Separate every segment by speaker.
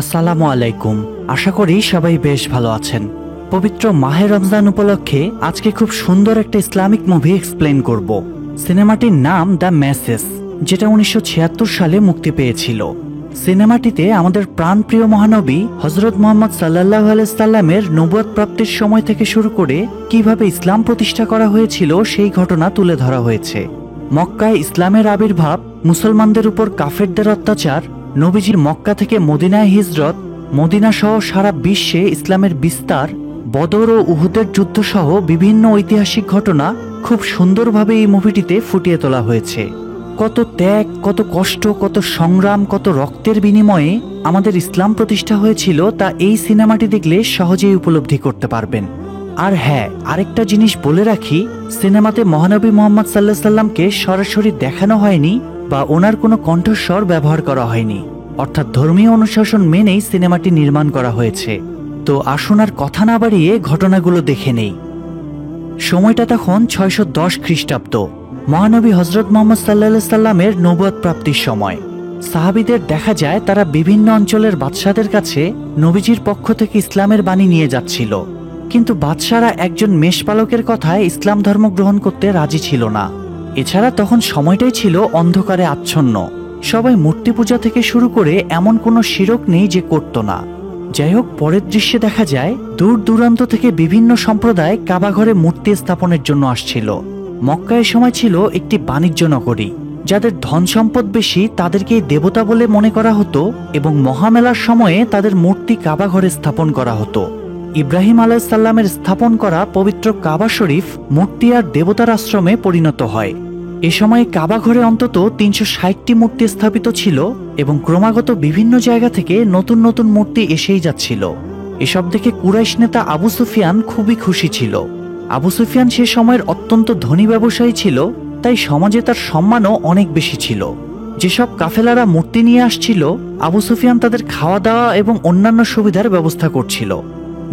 Speaker 1: আসসালামু আলাইকুম। আশা করি সবাই বেশ ভালো আছেন। পবিত্র মাহে রমজান উপলক্ষে আজকে খুব সুন্দর একটা ইসলামিক মুভি এক্সপ্লেন করব। সিনেমাটির নাম দ্য মেসেজ, যেটা 1976 সালে মুক্তি পেয়েছিল। সিনেমাটিতে আমাদের প্রাণপ্রিয় মহানবী হযরত মুহাম্মদ সাল্লাল্লাহু আলাইহি সাল্লামের নবুয়ত প্রাপ্তির সময় থেকে শুরু করে কিভাবে ইসলাম প্রতিষ্ঠা করা হয়েছিল সেই ঘটনা তুলে ধরা হয়েছে। মক্কায় ইসলামের আবির্ভাব, মুসলমানদের উপর কাফেরদের অত্যাচার, নবীজির মক্কা থেকে মদিনায় হিজরত, মদিনা সহ সারা বিশ্বে ইসলামের বিস্তার, বদর ও উহুদের যুদ্ধ সহ বিভিন্ন ঐতিহাসিক ঘটনা খুব সুন্দরভাবে এই মুভিটিতে ফুটিয়ে তোলা হয়েছে। কত ত্যাগ, কত কষ্ট, কত সংগ্রাম, কত রক্তের বিনিময়ে আমাদের ইসলাম প্রতিষ্ঠা হয়েছিল তা এই সিনেমাটি দেখলে সহজেই উপলব্ধি করতে পারবেন। আর হ্যাঁ, আরেকটা জিনিস বলে রাখি, সিনেমাতে মহানবী মুহাম্মদ সাল্লাল্লাহু আলাইহি সাল্লামকে সরাসরি দেখানো হয়নি বা ওনার কোনো কণ্ঠস্বর ব্যবহার করা হয়নি, অর্থাৎ ধর্মীয় অনুশাসন মেনেই সিনেমাটি নির্মাণ করা হয়েছে। তো আসুন আর কথা না বাড়িয়ে ঘটনাগুলো দেখে নেই। সময়টা তখন 610 খ্রিস্টাব্দ, মহানবী হযরত মুহাম্মদ সাল্লাল্লাহু আলাইহি সাল্লামের নবুয়ত প্রাপ্তির সময়। সাহাবীদের দেখা যায় তারা বিভিন্ন অঞ্চলের বাদশাদের কাছে নবীজির পক্ষ থেকে ইসলামের বাণী নিয়ে যাচ্ছিল, কিন্তু বাদশারা একজন মেষপালকের কথায় ইসলাম ধর্ম গ্রহণ করতে রাজি ছিল না। এছাড়া তখন সময়টাই ছিল অন্ধকারে আচ্ছন্ন, সবাই মূর্তি পূজা থেকে শুরু করে এমন কোনো শিরক নেই যে করত না। যাই হোক, পরের দৃশ্যে দেখা যায় দূর দূরান্ত থেকে বিভিন্ন সম্প্রদায় কাবাঘরে মূর্তি স্থাপনের জন্য আসছিল। মক্কা এ সময় ছিল একটি বাণিজ্য নগরী। যাদের ধন সম্পদ বেশি তাদেরকেই দেবতা বলে মনে করা হতো এবং মহামেলার সময়ে তাদের মূর্তি কাবাঘরে স্থাপন করা হতো। ইব্রাহিম আলাইহিস সালামের স্থাপন করা পবিত্র কাবা শরীফ মূর্তি আর দেবতার আশ্রমে পরিণত হয়। এ সময়ে কাবা ঘরে অন্তত 360টি মূর্তি স্থাপিত ছিল এবং ক্রমাগত বিভিন্ন জায়গা থেকে নতুন নতুন মূর্তি এসেই যাচ্ছিল। এসব দেখে কুরাইশ নেতা আবু সুফিয়ান খুবই খুশি ছিল। আবু সুফিয়ান সে সময়ের অত্যন্ত ধনী ব্যবসায়ী ছিল, তাই সমাজে তার সম্মানও অনেক বেশি ছিল। যেসব কাফেলারা মূর্তি নিয়ে আসছিল, আবু সুফিয়ান তাদের খাওয়া দাওয়া এবং অন্যান্য সুবিধার ব্যবস্থা করছিল।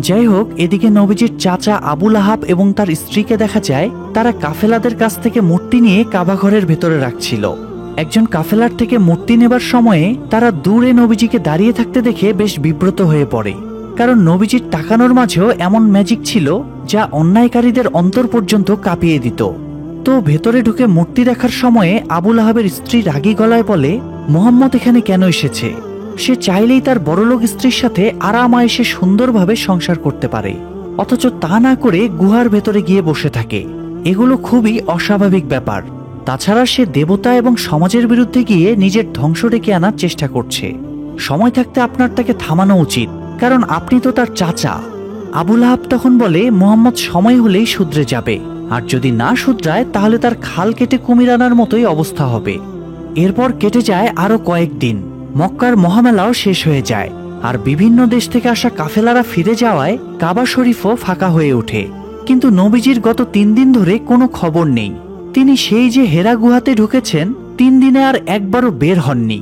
Speaker 1: যাই হোক, এদিকে নবীজির চাচা আবুল আহাব এবং তার স্ত্রীকে দেখা যায় তারা কাফেলাদের কাছ থেকে মূর্তি নিয়ে কাবাঘরের ভেতরে রাখছিল। একজন কাফেলার থেকে মূর্তি নেবার সময়ে তারা দূরে নবীজিকে দাঁড়িয়ে থাকতে দেখে বেশ বিব্রত হয়ে পড়ে, কারণ নবীজির তাকানোর মাঝেও এমন ম্যাজিক ছিল যা অন্যায়কারীদের অন্তর পর্যন্ত কাঁপিয়ে দিত। তো ভেতরে ঢুকে মূর্তি দেখার সময়ে আবুল আহাবের স্ত্রী রাগী গলায় বলে, মুহাম্মদ এখানে কেন এসেছে? সে চাইলেই তার বড়লোক স্ত্রীর সাথে আরামায়েশে সুন্দরভাবে সংসার করতে পারে, অথচ তা না করে গুহার ভেতরে গিয়ে বসে থাকে। এগুলো খুবই অস্বাভাবিক ব্যাপার। তাছাড়া সে দেবতা এবং সমাজের বিরুদ্ধে গিয়ে নিজের ধ্বংস ডেকে আনার চেষ্টা করছে। সময় থাকতে আপনার তাকে থামানো উচিত, কারণ আপনি তো তার চাচা। আবুল আহাব তখন বলে, মুহাম্মদ সময় হলেই শুধরে যাবে, আর যদি না শুধরায় তাহলে তার খাল কেটে কুমির আনার মতোই অবস্থা হবে। এরপর কেটে যায় আরো কয়েকদিন। মক্কার মহামেলাও শেষ হয়ে যায়, আর বিভিন্ন দেশ থেকে আসা কাফেলারা ফিরে যাওয়ায় কাবা শরীফও ফাঁকা হয়ে ওঠে। কিন্তু নবীজির গত 3 দিন ধরে কোনো খবর নেই। তিনি সেই যে হেরা গুহাতে ঢুকেছেন 3 দিনে আর একবারও বের হননি,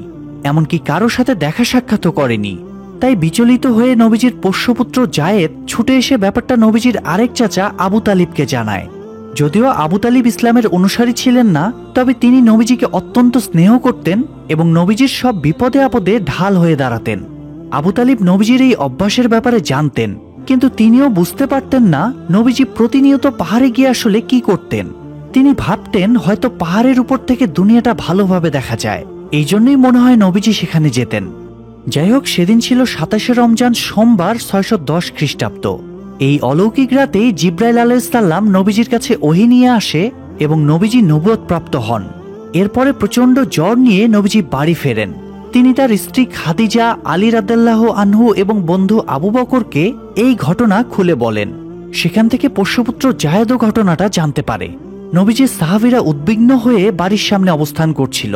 Speaker 1: এমনকি কারো সাথে দেখা সাক্ষাৎও করেনি। তাই বিচলিত হয়ে নবীজির পোষ্যপুত্র জায়েদ ছুটে এসে ব্যাপারটা নবীজির আরেক চাচা আবু তালিবকে জানায়। যদিও আবু তালিব ইসলামের অনুসারী ছিলেন না, তবে তিনি নবীজিকে অত্যন্ত স্নেহ করতেন এবং নবীজির সব বিপদে আপদে ঢাল হয়ে দাঁড়াতেন। আবু তালিব নবীজির এই অভ্যাসের ব্যাপারে জানতেন, কিন্তু তিনিও বুঝতে পারতেন না নবীজি প্রতিনিয়ত পাহাড়ে গিয়ে আসলে কি করতেন। তিনি ভাবতেন হয়তো পাহাড়ের উপর থেকে দুনিয়াটা ভালোভাবে দেখা যায়, এই জন্যই মনে হয় নবীজি সেখানে যেতেন। যাই হোক, সেদিন ছিল 27শে রমজান, সোমবার, 610 খ্রিস্টাব্দ। এই অলৌকিক রাতেই জিব্রাইল আলাইহিস সালাম নবীজির কাছে ওহী নিয়ে আসে এবং নবীজি নবুয়ত প্রাপ্ত হন। এরপরে প্রচন্ড জ্বর নিয়ে নবীজি বাড়ি ফেরেন। তিনি তার স্ত্রী খাদিজা, আলী রাদিয়াল্লাহু আনহু এবং বন্ধু আবু বকরকে এই ঘটনা খুলে বলেন। সেখান থেকে পোষ্যপুত্র জায়েদও ঘটনাটা জানতে পারে। নবীজির সাহাবীরা উদ্বিগ্ন হয়ে বাড়ির সামনে অবস্থান করছিল।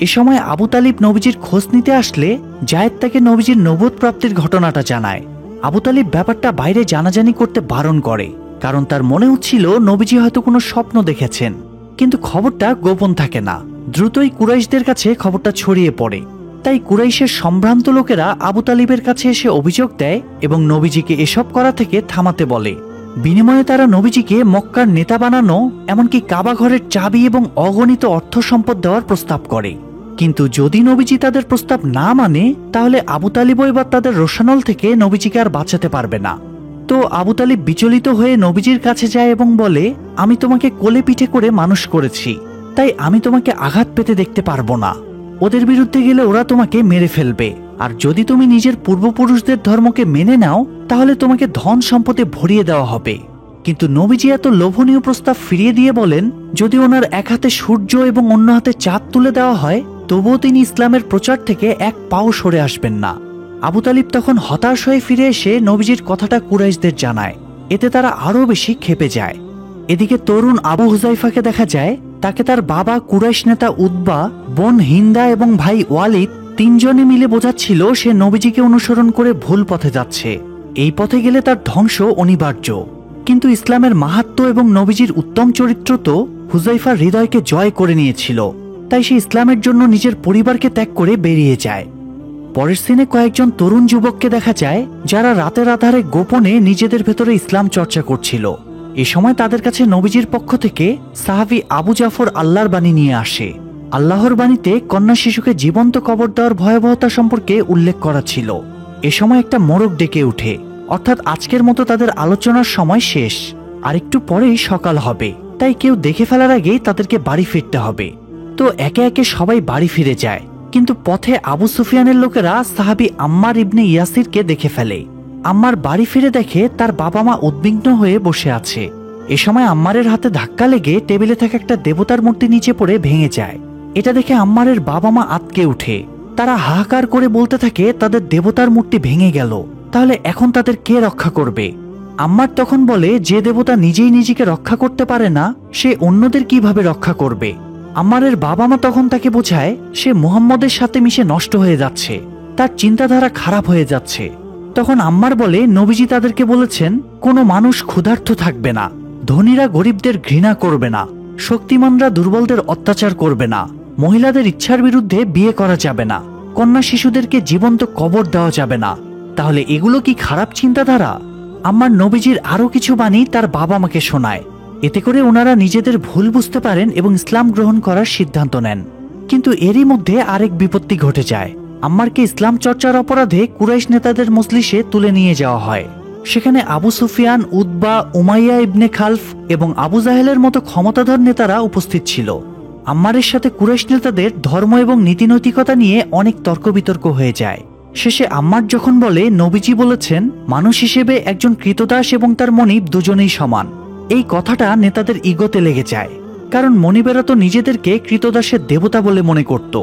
Speaker 1: এ সময় আবু তালিব নবীজির খোঁজ নিতে আসলে জায়েদ তাকে নবীজির নবুয়ত প্রাপ্তির ঘটনাটা জানায়। আবু তালিব ব্যাপারটা বাইরে জানাজানি করতে বারণ করে, কারণ তার মনে হচ্ছিল নবীজি হয়তো কোনো স্বপ্ন দেখেছেন। কিন্তু খবরটা গোপন থাকে না, দ্রুতই কুরাইশদের কাছে খবরটা ছড়িয়ে পড়ে। তাই কুরাইশের সম্ভ্রান্ত লোকেরা আবু তালিবের কাছে এসে অভিযোগ দেয় এবং নবীজিকে এসব করা থেকে থামাতে বলে। বিনিময়ে তারা নবীজিকে মক্কার নেতা বানানো, এমনকি কাবা ঘরের চাবি এবং অগণিত অর্থ সম্পদ দেওয়ার প্রস্তাব করে। কিন্তু যদি নবীজি তাদের প্রস্তাব না মানে তাহলে আবু তালিবও এবার তাদের রোষানল থেকে নবীজিকে আর বাঁচাতে পারবে না। তো আবু তালিব বিচলিত হয়ে নবীজির কাছে যায় এবং বলে, আমি তোমাকে কোলে পিঠে করে মানুষ করেছি, তাই আমি তোমাকে আঘাত পেতে দেখতে পারবো না। ওদের বিরুদ্ধে গেলে ওরা তোমাকে মেরে ফেলবে, আর যদি তুমি নিজের পূর্বপুরুষদের ধর্মকে মেনে নাও তাহলে তোমাকে ধন সম্পদে ভরিয়ে দেওয়া হবে। কিন্তু নবীজি এত লোভনীয় প্রস্তাব ফিরিয়ে দিয়ে বলেন, যদি ওনার এক হাতে সূর্য এবং অন্য হাতে চাঁদ তুলে দেওয়া হয় তবুও তিনি ইসলামের প্রচার থেকে এক পাও সরে আসবেন না। আবু তালিব তখন হতাশ হয়ে ফিরে এসে নবীজির কথাটা কুরাইশদের জানায়। এতে তারা আরো বেশি ক্ষেপে যায়। এদিকে তরুণ আবু হুজাইফাকে দেখা যায়, তাকে তার বাবা কুরাইশ নেতা উতবা, বোন হিন্দা এবং ভাই ওয়ালিদ তিনজনে মিলে বোঝাচ্ছিল সে নবীজিকে অনুসরণ করে ভুল পথে যাচ্ছে, এই পথে গেলে তার ধ্বংস অনিবার্য। কিন্তু ইসলামের মাহাত্ম্য এবং নবীজির উত্তম চরিত্র তো হুজাইফার হৃদয়কে জয় করে নিয়েছিল, তাই সে ইসলামের জন্য নিজের পরিবারকে ত্যাগ করে বেরিয়ে যায়। পরের সিনে কয়েকজন তরুণ যুবককে দেখা যায় যারা রাতের আধারে গোপনে নিজেদের ভেতরে ইসলাম চর্চা করছিল। এ সময় তাদের কাছে নবীজির পক্ষ থেকে সাহাবী আবু জাফর আল্লাহর বাণী নিয়ে আসে। আল্লাহর বাণীতে কন্যা শিশুকে জীবন্ত কবর দেওয়ার ভয়াবহতা সম্পর্কে উল্লেখ করা ছিল। এ সময় একটা মোড়ক ডেকে উঠে, অর্থাৎ আজকের মতো তাদের আলোচনার সময় শেষ, আর একটু পরেই সকাল হবে, তাই কেউ দেখে ফেলার আগেই তাদেরকে বাড়ি ফিরতে হবে। তো একে একে সবাই বাড়ি ফিরে যায়, কিন্তু পথে আবু সুফিয়ানের লোকেরা সাহাবী আম্মার ইবনে ইয়াসিরকে দেখে ফেলে। আম্মার বাড়ি ফিরে দেখে তার বাবা মা উদ্বিগ্ন হয়ে বসে আছে। এ সময় আম্মারের হাতে ধাক্কা লেগে টেবিলে থাকা একটা দেবতার মূর্তি নিচে পড়ে ভেঙে যায়। এটা দেখে আম্মারের বাবা মা আঁতকে উঠে। তারা হাহাকার করে বলতে থাকে, তাদের দেবতার মূর্তি ভেঙে গেল, তাহলে এখন তাদের কে রক্ষা করবে? আম্মার তখন বলে, যে দেবতা নিজেই নিজেকে রক্ষা করতে পারে না সে অন্যদের কিভাবে রক্ষা করবে? আম্মারের বাবা মা তখন তাকে বোঝায় সে মুহাম্মদের সাথে মিশে নষ্ট হয়ে যাচ্ছে, তার চিন্তাধারা খারাপ হয়ে যাচ্ছে। তখন আম্মার বলে, নবীজি তাদেরকে বলেছেন কোনো মানুষ ক্ষুধার্ত থাকবে না, ধনীরা গরিবদের ঘৃণা করবে না, শক্তিমানরা দুর্বলদের অত্যাচার করবে না, মহিলাদের ইচ্ছার বিরুদ্ধে বিয়ে করা যাবে না, কন্যা শিশুদেরকে জীবন্ত কবর দেওয়া যাবে না। তাহলে এগুলো কি খারাপ চিন্তাধারা? আম্মার নবীজির আরো কিছু বাণী তার বাবা মাকে শোনায়। এতে করে ওনারা নিজেদের ভুল বুঝতে পারেন এবং ইসলাম গ্রহণ করার সিদ্ধান্ত নেন। কিন্তু এরই মধ্যে আরেক বিপত্তি ঘটে যায়। আম্মারকে ইসলাম চর্চার অপরাধে কুরাইশ নেতাদের মজলিসে তুলে নিয়ে যাওয়া হয়। সেখানে আবু সুফিয়ান, উতবা, উমাইয়া ইবনে খালফ এবং আবু জাহেলের মতো ক্ষমতাধর নেতারা উপস্থিত ছিল। আম্মারের সাথে কুরাইশ নেতাদের ধর্ম এবং নীতিনৈতিকতা নিয়ে অনেক তর্ক বিতর্ক হয়ে যায়। শেষে আম্মার যখন বলে, নবীজি বলেছেন মানুষ হিসেবে একজন কৃতদাস এবং তার মনিব দুজনেই সমান, এই কথাটা নেতাদের ইগোতে লেগে যায়। কারণ মনিবেরা তো নিজেদেরকে কৃতদাসের দেবতা বলে মনে করত।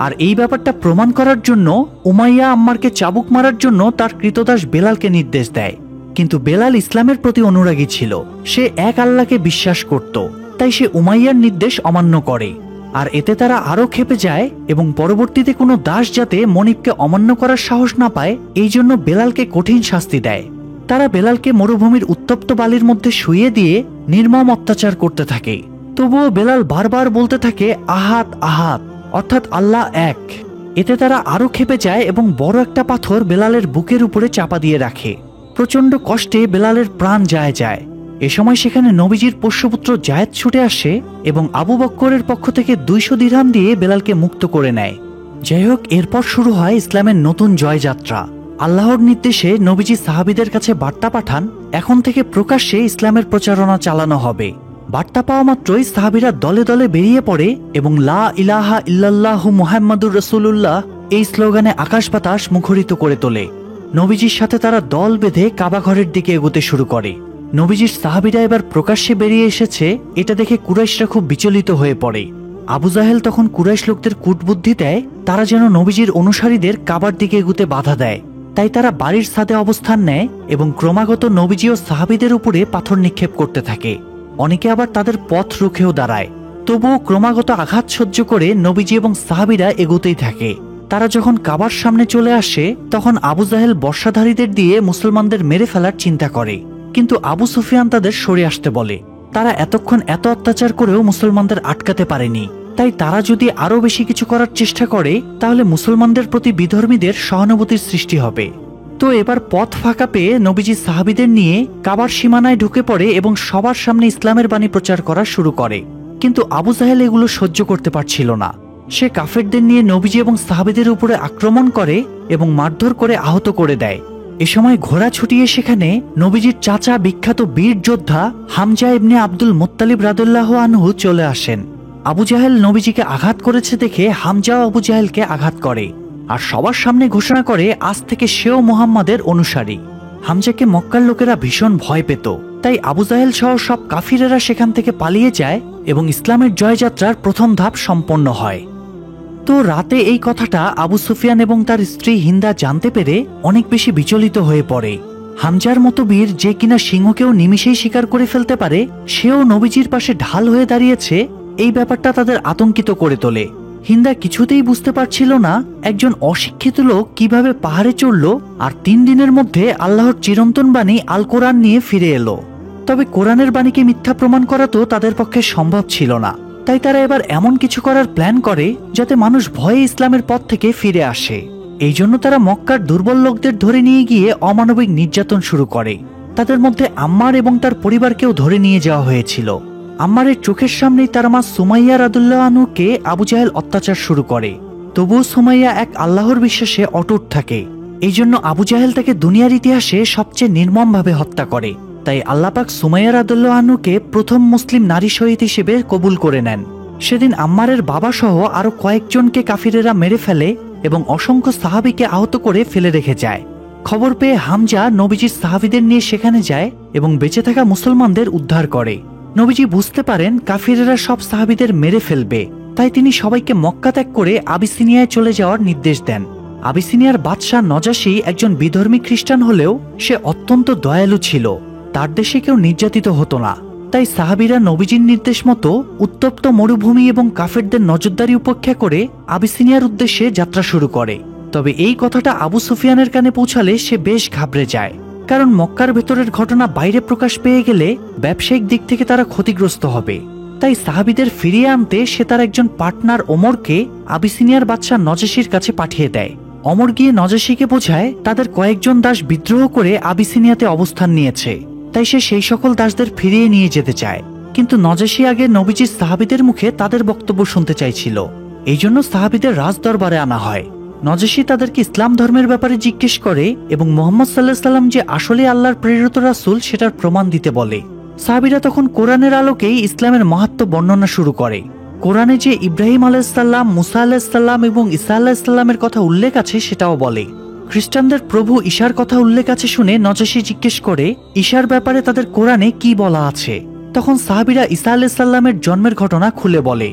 Speaker 1: আর এই ব্যাপারটা প্রমাণ করার জন্য উমাইয়া আম্মারকে চাবুক মারার জন্য তার কৃতদাস বেলালকে নির্দেশ দেয়। কিন্তু বেলাল ইসলামের প্রতি অনুরাগী ছিল, সে এক আল্লাহকে বিশ্বাস করত, তাই সে উমাইয়ার নির্দেশ অমান্য করে। আর এতে তারা আরো ক্ষেপে যায় এবং পরবর্তীতে কোনো দাস যাতে মনিবকে অমান্য করার সাহস না পায় এই জন্য বেলালকে কঠিন শাস্তি দেয়। তারা বেলালকে মরুভূমির উত্তপ্ত বালির মধ্যে শুইয়ে দিয়ে নির্মম অত্যাচার করতে থাকে। তবুও বেলাল বারবার বলতে থাকে, আহাত আহাত, অর্থাৎ আল্লাহ এক। এতে তারা আরো ক্ষেপে যায় এবং বড় একটা পাথর বেলালের বুকের উপরে চাপা দিয়ে রাখে। প্রচন্ড কষ্টে বেলালের প্রাণ যায়। এ সময় সেখানে নবীজির পোষ্যপুত্র জায়েদ ছুটে আসে এবং আবু বক্করের পক্ষ থেকে 200 দিরহাম দিয়ে বেলালকে মুক্ত করে নেয়। যাই হোক, এরপর শুরু হয় ইসলামের নতুন জয়যাত্রা। আল্লাহর নির্দেশে নবীজি সাহাবীদের কাছে বার্তা পাঠান, এখন থেকে প্রকাশ্যে ইসলামের প্রচারণা চালানো হবে। বার্তা পাওয়া মাত্রই সাহাবীরা দলে দলে বেরিয়ে পড়ে এবং লা ইলাহা ইল্লাল্লাহু মুহাম্মাদুর রাসূলুল্লাহ এই স্লোগানে আকাশ বাতাস মুখরিত করে তোলে। নবীজির সাথে তারা দল বেঁধে কাবা ঘরের দিকে এগোতে শুরু করে। নবীজির সাহাবীরা এবার প্রকাশ্যে বেরিয়ে এসেছে, এটা দেখে কুরাইশরা খুব বিচলিত হয়ে পড়ে। আবু জাহেল তখন কুরাইশ লোকদের কূটবুদ্ধি দেয় তারা যেন নবীজির অনুসারীদের কাবার দিকে এগুতে বাধা দেয়। তাই তারা বাড়ির ছাদে অবস্থান নেয় এবং ক্রমাগত নবীজি ও সাহাবীদের উপরে পাথর নিক্ষেপ করতে থাকে। অনেকে আবার তাদের পথ রুখেও দাঁড়ায়। তবুও ক্রমাগত আঘাত সহ্য করে নবীজি এবং সাহাবীরা এগোতেই থাকে। তারা যখন কাবার সামনে চলে আসে তখন আবু জাহেল বর্ষাধারীদের দিয়ে মুসলমানদের মেরে ফেলার চিন্তা করে, কিন্তু আবু সুফিয়ান তাদের সরে আসতে বলে। তারা এতক্ষণ এত অত্যাচার করেও মুসলমানদের আটকাতে পারেনি, তাই তারা যদি আরো বেশি কিছু করার চেষ্টা করে তাহলে মুসলমানদের প্রতি বিধর্মীদের সহানুভূতির সৃষ্টি হবে। তো এবার পথ ফাঁকা পেয়ে নবীজি সাহাবীদের নিয়ে কাবার সীমানায় ঢুকে পড়ে এবং সবার সামনে ইসলামের বাণী প্রচার করা শুরু করে। কিন্তু আবু জাহেল এগুলো সহ্য করতে পারছিল না। সে কাফেরদের নিয়ে নবীজি এবং সাহাবীদের উপরে আক্রমণ করে এবং মারধর করে আহত করে দেয়। এ সময় ঘোড়া ছুটিয়ে সেখানে নবীজির চাচা বিখ্যাত বীর যোদ্ধা হামজা ইবনে আব্দুল মুত্তালিব রাদিয়াল্লাহু আনহু চলে আসেন। আবু জাহেল নবীজিকে আঘাত করেছে দেখে হামজাও আবু জাহেলকে আঘাত করে আর সবার সামনে ঘোষণা করে আজ থেকে সেও মুহাম্মাদের অনুসারী। হামজাকে মক্কার লোকেরা ভীষণ ভয় পেত, তাই আবু জাহেল সহ সব কাফিরেরা সেখান থেকে পালিয়ে যায় এবং ইসলামের জয়যাত্রার প্রথম ধাপ সম্পন্ন হয়। তো রাতে এই কথাটা আবু সুফিয়ান এবং তার স্ত্রী হিন্দা জানতে পেরে অনেক বেশি বিচলিত হয়ে পড়ে। হামজার মতো বীর, যে কিনা সিংহকেও নিমিষেই শিকার করে ফেলতে পারে, সেও নবীজির পাশে ঢাল হয়ে দাঁড়িয়েছে, এই ব্যাপারটা তাদের আতঙ্কিত করে তোলে। হিন্দা কিছুতেই বুঝতে পারছিল না একজন অশিক্ষিত লোক কিভাবে পাহাড়ে চড়ল আর 3 দিনের মধ্যে আল্লাহর চিরন্তন বাণী আল কোরআন নিয়ে ফিরে এলো। তবে কোরআনের বাণীকে মিথ্যা প্রমাণ করা তো তাদের পক্ষে সম্ভব ছিল না, তাই তারা এবার এমন কিছু করার প্ল্যান করে যাতে মানুষ ভয়ে ইসলামের পথ থেকে ফিরে আসে। এই জন্য তারা মক্কার দুর্বল লোকদের ধরে নিয়ে গিয়ে অমানবিক নির্যাতন শুরু করে। তাদের মধ্যে আম্মার এবং তার পরিবারকেও ধরে নিয়ে যাওয়া হয়েছিল। আম্মারের চোখের সামনেই তার মা সুমাইয়া রাদিয়াল্লাহু আনহুকে আবু জাহেল অত্যাচার শুরু করে। তবুও সুমাইয়া এক আল্লাহর বিশ্বাসে অটুট থাকে। এই জন্য আবু জাহেল তাকে দুনিয়ার ইতিহাসে সবচেয়ে নির্মমভাবে হত্যা করে। তাই আল্লাহ পাক সুমাইয়া রাদিয়াল্লাহু আনহুকে প্রথম মুসলিম নারী শহীদ হিসেবে কবুল করে নেন। সেদিন আম্মারের বাবা সহ আরো কয়েকজনকে কাফিরেরা মেরে ফেলে এবং অসংখ্য সাহাবীকে আহত করে ফেলে রেখে যায়। খবর পেয়ে হামজা নবীজির সাহাবীদের নিয়ে সেখানে যায় এবং বেঁচে থাকা মুসলমানদের উদ্ধার করে। নবীজি বুঝতে পারেন কাফিরেরা সব সাহাবীদের মেরে ফেলবে, তাই তিনি সবাইকে মক্কা ত্যাগ করে আবিসিনিয়ায় চলে যাওয়ার নির্দেশ দেন। আবিসিনিয়ার বাদশাহ নজাশী একজন বিধর্মী খ্রিস্টান হলেও সে অত্যন্ত দয়ালু ছিল। তার দেশে কেউ নির্যাতিত হতো না, তাই সাহাবীরা নবীজির নির্দেশ মতো উত্তপ্ত মরুভূমি এবং কাফেরদের নজরদারি উপেক্ষা করে আবিসিনিয়ার উদ্দেশ্যে যাত্রা শুরু করে। তবে এই কথাটা আবু সুফিয়ানের কানে পৌঁছালে সে বেশ ঘাবড়ে যায়, কারণ মক্কার ভেতরের ঘটনা বাইরে প্রকাশ পেয়ে গেলে ব্যবসায়িক দিক থেকে তারা ক্ষতিগ্রস্ত হবে। তাই সাহাবীদের ফিরিয়ে আনতে সে তার একজন পার্টনার ওমরকে আবিসিনিয়ার বাদশাহ নজাশীর কাছে পাঠিয়ে দেয়। ওমর গিয়ে নজাশীকে বোঝায় তাদের কয়েকজন দাস বিদ্রোহ করে আবিসিনিয়াতে অবস্থান নিয়েছে, তাই সে সেই সকল দাসদের ফিরিয়ে নিয়ে যেতে চায়। কিন্তু নজাশী আগে নবীজির সাহাবীদের মুখে তাদের বক্তব্য শুনতে চাইছিল। এই জন্য সাহাবীদের রাজদরবারে আনা হয়। নজাশী তাদেরকে ইসলাম ধর্মের ব্যাপারে জিজ্ঞেস করে এবং মুহাম্মদ সাল্লাল্লাহু আলাইহি সাল্লাম যে আসলে আল্লাহর প্রেরিত রাসূল সেটার প্রমাণ দিতে বলে। সাহাবীরা তখন কোরআনের আলোকেই ইসলামের মাহাত্ম্য বর্ণনা শুরু করে। কোরআনে যে ইব্রাহিম আলাইহিস সালাম, মুসা আলাইহিস সালাম এবং ঈসা আলাইহিস সালামের কথা উল্লেখ আছে সেটাও বলে। খ্রিস্টানদের প্রভু ঈশার কথা উল্লেখ আছে শুনে নজাশী জিজ্ঞেস করে ঈশার ব্যাপারে তাদের কোরআনে কি বলা আছে। তখন সাহাবীরা ঈসা আলাইহিস সালামের জন্মের ঘটনা খুলে বলে।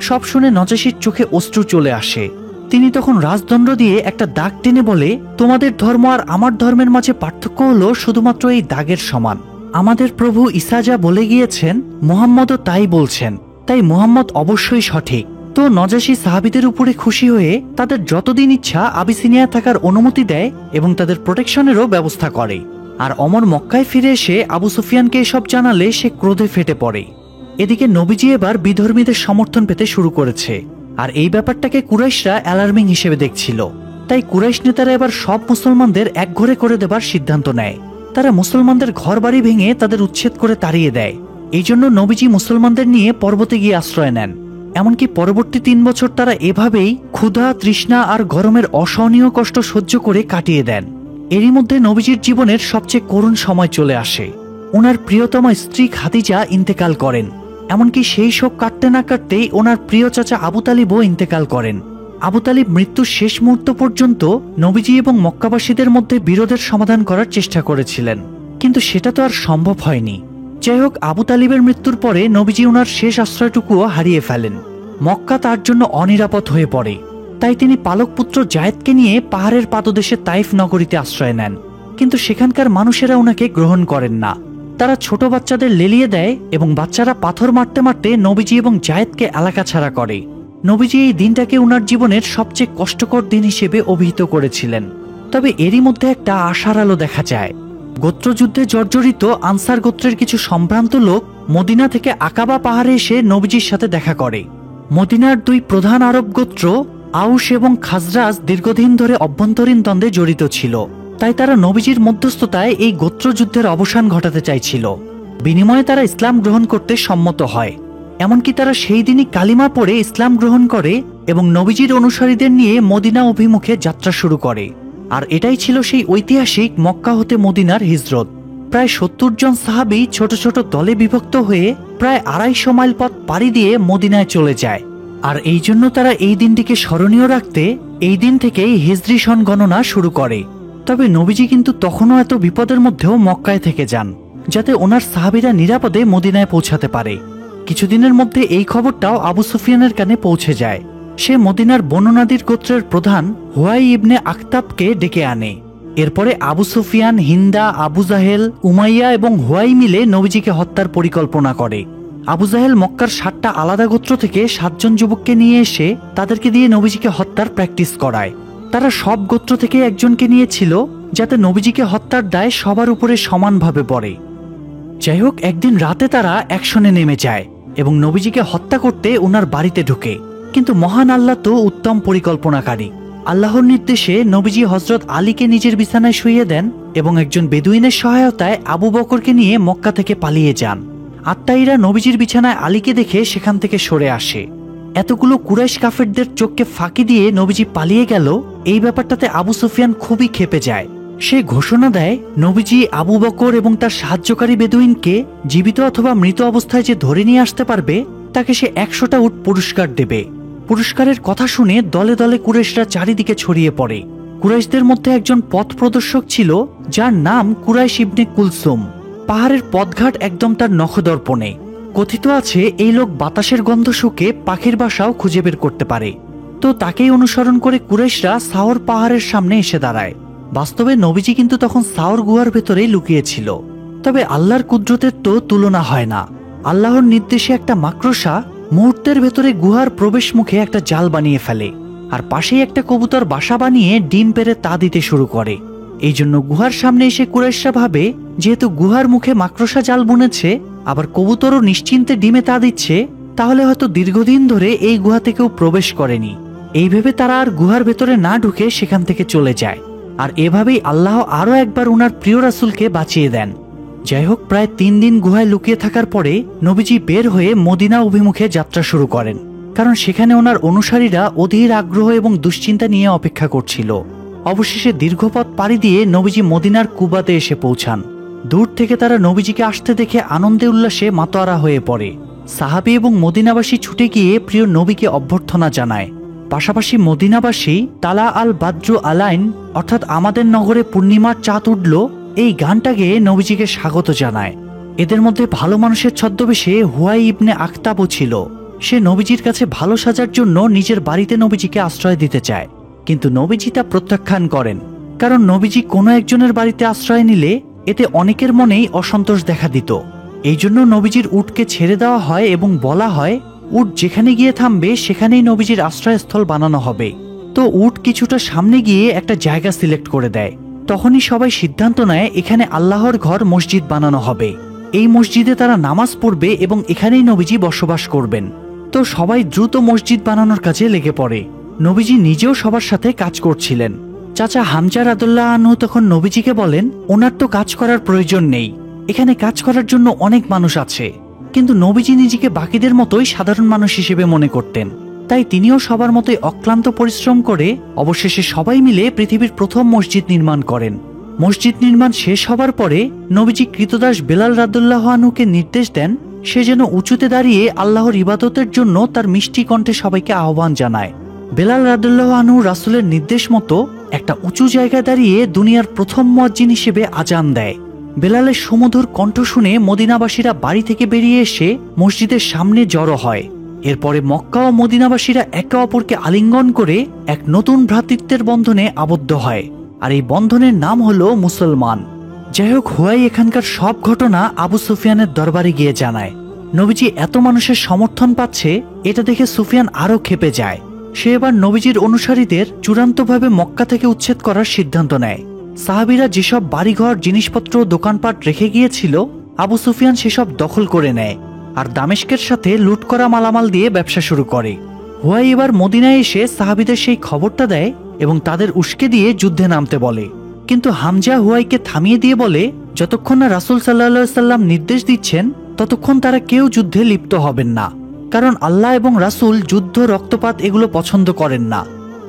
Speaker 1: সব শুনে নজাশীর চোখে অশ্রু চলে আসে। তিনি তখন রাজদণ্ড দিয়ে একটা দাগ টেনে বলে, তোমাদের ধর্ম আর আমার ধর্মের মাঝে পার্থক্য হলো শুধুমাত্র এই দাগের সমান। আমাদের প্রভু ঈসা যা বলে গিয়েছেন মুহাম্মদও তাই বলছেন, তাই মুহাম্মদ অবশ্যই সঠিক। তো নজাশী সাহাবীদের উপরে খুশি হয়ে তাদের যতদিন ইচ্ছা আবিসিনিয়া থাকার অনুমতি দেয় এবং তাদের প্রোটেকশনেরও ব্যবস্থা করে। আর ওমর মক্কায় ফিরে এসে আবু সুফিয়ানকে এসব জানালে সে ক্রোধে ফেটে পড়ে। এদিকে নবীজি এবার বিধর্মীদের সমর্থন পেতে শুরু করেছে, আর এই ব্যাপারটাকে কুরাইশরা অ্যালার্মিং হিসেবে দেখছিল। তাই কুরাইশ নেতারা এবার সব মুসলমানদের একঘরে করে দেবার সিদ্ধান্ত নেয়। তারা মুসলমানদের ঘর বাড়ি ভেঙে তাদের উচ্ছেদ করে তাড়িয়ে দেয়। এই জন্য নবীজি মুসলমানদের নিয়ে পর্বতে গিয়ে আশ্রয় নেন। এমনকি পরবর্তী 3 বছর তারা এভাবেই ক্ষুধা, তৃষ্ণা আর গরমের অসহনীয় কষ্ট সহ্য করে কাটিয়ে দেন। এরই মধ্যে নবীজির জীবনের সবচেয়ে করুণ সময় চলে আসে। ওনার প্রিয়তমা স্ত্রী খাদিজা ইন্তেকাল করেন। এমনকি সেই শোক কাটতে না কাটতেই ওনার প্রিয় চাচা আবু তালিবও ইন্তেকাল করেন। আবু তালিব মৃত্যুর শেষ মুহূর্ত পর্যন্ত নবীজি এবং মক্কাবাসীদের মধ্যে বিরোধের সমাধান করার চেষ্টা করেছিলেন, কিন্তু সেটা তো আর সম্ভব হয়নি। যাই হোক, আবু তালিবের মৃত্যুর পরে নবীজি ওনার শেষ আশ্রয়টুকুও হারিয়ে ফেলেন। মক্কা তার জন্য অনিরাপদ হয়ে পড়ে। তাই তিনি পালক পুত্র জায়েদকে নিয়ে পাহাড়ের পাদদেশে তাইফ নগরীতে আশ্রয় নেন। কিন্তু সেখানকার মানুষেরা ওনাকে গ্রহণ করেন না। তারা ছোট বাচ্চাদের লেলিয়ে দেয় এবং বাচ্চারা পাথর মারতে মারতে নবীজি এবং জায়েদকে এলাকা ছাড়া করে। নবীজি এই দিনটাকে ওনার জীবনের সবচেয়ে কষ্টকর দিন হিসেবে অভিহিত করেছিলেন। তবে এরই মধ্যে একটা আশার আলো দেখা যায়। গোত্রযুদ্ধে জর্জরিত আনসার গোত্রের কিছু সম্ভ্রান্ত লোক মদিনা থেকে আকাবা পাহাড়ে এসে নবীজির সাথে দেখা করে। মদিনার 2 প্রধান আরব গোত্র আউস এবং খাজরাজ দীর্ঘদিন ধরে অভ্যন্তরীণ দ্বন্দ্বে জড়িত ছিল, তাই তারা নবীজির মধ্যস্থতায় এই গোত্রযুদ্ধের অবসান ঘটাতে চাইছিল। বিনিময়ে তারা ইসলাম গ্রহণ করতে সম্মত হয়। এমনকি তারা সেই দিনই কালিমা পড়ে ইসলাম গ্রহণ করে এবং নবীজির অনুসারীদের নিয়ে মদিনা অভিমুখে যাত্রা শুরু করে। আর এটাই ছিল সেই ঐতিহাসিক মক্কা হতে মদিনার হিজরত। প্রায় 70 জন সাহাবী ছোট ছোট দলে বিভক্ত হয়ে প্রায় 250 মাইল পথ পাড়ি দিয়ে মদিনায় চলে যায়। আর এই জন্য তারা এই দিনটিকে স্মরণীয় রাখতে এই দিন থেকেই হিজরি সন গণনা শুরু করে। তবে নবীজি কিন্তু তখনও এত বিপদের মধ্যেও মক্কায় থেকে যান, যাতে ওনার সাহাবীরা নিরাপদে মদিনায় পৌঁছাতে পারে। কিছুদিনের মধ্যে এই খবরটাও আবু সুফিয়ানের কানে পৌঁছে যায়। সে মদিনার বনু নাদির গোত্রের প্রধান হুয়াই ইবনে আখতাবকে ডেকে আনে। এরপরে আবু সুফিয়ান, হিন্দা, আবু জাহেল, উমাইয়া এবং হুয়াই মিলে নবীজিকে হত্যার পরিকল্পনা করে। আবু জাহেল মক্কার 7টা আলাদা গোত্র থেকে 7 জন যুবককে নিয়ে এসে তাদেরকে দিয়ে নবীজিকে হত্যার প্র্যাকটিস করায়। তারা সব গোত্র থেকে একজনকে নিয়েছিল, যাতে নবীজিকে হত্যার দায় সবার উপরে সমানভাবে পড়ে। যাই হোক, একদিন রাতে তারা অ্যাকশনে নেমে যায় এবং নবীজিকে হত্যা করতে ওনার বাড়িতে ঢুকে। কিন্তু মহান আল্লাহ তো উত্তম পরিকল্পনাকারী। আল্লাহর নির্দেশে নবীজি হযরত আলীকে নিজের বিছানায় শুইয়ে দেন এবং একজন বেদুইনের সহায়তায় আবু বকরকে নিয়ে মক্কা থেকে পালিয়ে যান। আত্মাইরা নবীজির বিছানায় আলীকে দেখে সেখান থেকে সরে আসে। এতগুলো কুরাইশ কাফেরদের চোখকে ফাঁকি দিয়ে নবীজি পালিয়ে গেল, এই ব্যাপারটাতে আবু সুফিয়ান খুবই ক্ষেপে যায়। সে ঘোষণা দেয়, নবীজি আবু বকর এবং তার সাহায্যকারী বেদুইনকে জীবিত অথবা মৃত অবস্থায় যে ধরে নিয়ে আসতে পারবে তাকে সে 100টা উট পুরস্কার দেবে। পুরস্কারের কথা শুনে দলে দলে কুরাইশরা চারিদিকে ছড়িয়ে পড়ে। কুরাইশদের মধ্যে একজন পথ প্রদর্শক ছিল, যার নাম কুরাইশ ইবনে কুলসুম। পাহাড়ের পথঘাট একদম তার নখদর্পণে। কথিত আছে এই লোক বাতাসের গন্ধ শুকে পাখির বাসাও খুঁজে বের করতে পারে। তো তাকেই অনুসরণ করে কুরাইশরা সাওর পাহাড়ের সামনে এসে দাঁড়ায়। বাস্তবে নবীজি কিন্তু তখন সাওর গুহার ভেতরেই লুকিয়েছিল। তবে আল্লাহর কুদরতের তো তুলনা হয় না। আল্লাহর নির্দেশে একটা মাকড়সা মুহূর্তের ভেতরে গুহার প্রবেশ মুখে একটা জাল বানিয়ে ফেলে, আর পাশেই একটা কবুতর বাসা বানিয়ে ডিম পেড়ে তা দিতে শুরু করে। এই জন্য গুহার সামনে এসে কুরাইশরা ভাবে, যেহেতু গুহার মুখে মাকড়সা জাল বুনেছে, আবার কবুতরও নিশ্চিন্তে ডিমে তা দিচ্ছে, তাহলে হয়তো দীর্ঘদিন ধরে এই গুহাতে কেউ প্রবেশ করেনি। এই ভেবে তারা আর গুহার ভেতরে না ঢুকে সেখান থেকে চলে যায়। আর এভাবেই আল্লাহ আরো একবার উনার প্রিয় রাসূলকে বাঁচিয়ে দেন। যাই হোক, প্রায় 3 দিন গুহায় লুকিয়ে থাকার পরে নবীজি বের হয়ে মদিনা অভিমুখে যাত্রা শুরু করেন, কারণ সেখানে ওনার অনুসারীরা অধীর আগ্রহ এবং দুশ্চিন্তা নিয়ে অপেক্ষা করছিল। অবশেষে দীর্ঘ পথ পাড়ি দিয়ে নবীজি মদিনার কুবাতে এসে পৌঁছান। দূর থেকে তারা নবীজিকে আসতে দেখে আনন্দে উল্লাসে মাতোয়ারা হয়ে পড়ে। সাহাবী এবং মদিনাবাসী ছুটে গিয়ে প্রিয় নবীকে অভ্যর্থনা জানায়। পাশাপাশি মদিনাবাসী তালা আল বাদ্রু আলাইন, অর্থাৎ আমাদের নগরে পূর্ণিমার চাঁদ উঠল, এই গানটা গেয়ে নবীজিকে স্বাগত জানায়। এদের মধ্যে ভালো মানুষের ছদ্মবেশে হুয়াই ইবনে আখতাবও ছিল। সে নবীজির কাছে ভালো সাজার জন্য নিজের বাড়িতে নবীজিকে আশ্রয় দিতে চায়, কিন্তু নবীজি তা প্রত্যাখ্যান করেন। কারণ নবীজি কোনো একজনের বাড়িতে আশ্রয় নিলে এতে অনেকের মনেই অসন্তোষ দেখা দিত। এই জন্য নবীজির উটকে ছেড়ে দেওয়া হয় এবং বলা হয়, উট যেখানে গিয়ে থামবে সেখানেই নবীজির আশ্রয়স্থল বানানো হবে। তো উট কিছুটা সামনে গিয়ে একটা জায়গা সিলেক্ট করে দেয়। তখনই সবাই সিদ্ধান্ত নেয় এখানে আল্লাহর ঘর মসজিদ বানানো হবে। এই মসজিদে তারা নামাজ পড়বে এবং এখানেই নবীজি বসবাস করবেন। তো সবাই দ্রুত মসজিদ বানানোর কাজে লেগে পড়ে। নবীজি নিজেও সবার সাথে কাজ করছিলেন। চাচা হামজা রাদিয়াল্লাহু আনহু তখন নবীজিকে বলেন, ওনার তো কাজ করার প্রয়োজন নেই, এখানে কাজ করার জন্য অনেক মানুষ আছে। কিন্তু নবীজি নিজেকে বাকিদের মতোই সাধারণ মানুষ হিসেবে মনে করতেন। তাই তিনিও সবার মতোই অক্লান্ত পরিশ্রম করে অবশেষে সবাই মিলে পৃথিবীর প্রথম মসজিদ নির্মাণ করেন। মসজিদ নির্মাণ শেষ হবার পরে নবীজি কৃতদাস বেলাল রাদিয়াল্লাহু আনহুকে নির্দেশ দেন, সে যেন উঁচুতে দাঁড়িয়ে আল্লাহর ইবাদতের জন্য তার মিষ্টি কণ্ঠে সবাইকে আহ্বান জানায়। বেলাল রাদিয়াল্লাহু আনহু রাসূলের নির্দেশ মতো একটা উঁচু জায়গায় দাঁড়িয়ে দুনিয়ার প্রথম মুয়াজ্জিন হিসেবে আজান দেয়। বেলালের সুমধুর কণ্ঠ শুনে মদিনাবাসীরা বাড়ি থেকে বেরিয়ে এসে মসজিদের সামনে জড়ো হয়। এরপরে মক্কা ও মদিনাবাসীরা একে অপরকে আলিঙ্গন করে এক নতুন ভ্রাতৃত্বের বন্ধনে আবদ্ধ হয়, আর এই বন্ধনের নাম হলো মুসলমান। যাই হোক, হুয়াই এখানকার সব ঘটনা আবু সুফিয়ানের দরবারে গিয়ে জানায়। নবীজি এত মানুষের সমর্থন পাচ্ছে, এটা দেখে সুফিয়ান আরো ক্ষেপে যায়। সে এবার নবীজির অনুসারীদের চূড়ান্তভাবে মক্কা থেকে উচ্ছেদ করার সিদ্ধান্ত নেয়। সাহাবীরা যেসব বাড়িঘর, জিনিসপত্র, দোকানপাট রেখে গিয়েছিল, আবু সুফিয়ান সেসব দখল করে নেয় আর দামেস্কের সাথে লুট করা মালামাল দিয়ে ব্যবসা শুরু করে। হুয়াই এবার মদিনায় এসে সাহাবীদের সেই খবরটা দেয় এবং তাদের উস্কে দিয়ে যুদ্ধে নামতে বলে। কিন্তু হামজা হুয়াইকে থামিয়ে দিয়ে বলে, যতক্ষণ না রাসূল সাল্লাল্লাহু আলাইহি সাল্লাম নির্দেশ দিচ্ছেন ততক্ষণ তারা কেউ যুদ্ধে লিপ্ত হবেন না। কারণ আল্লাহ এবং রাসূল যুদ্ধ, রক্তপাত এগুলো পছন্দ করেন না।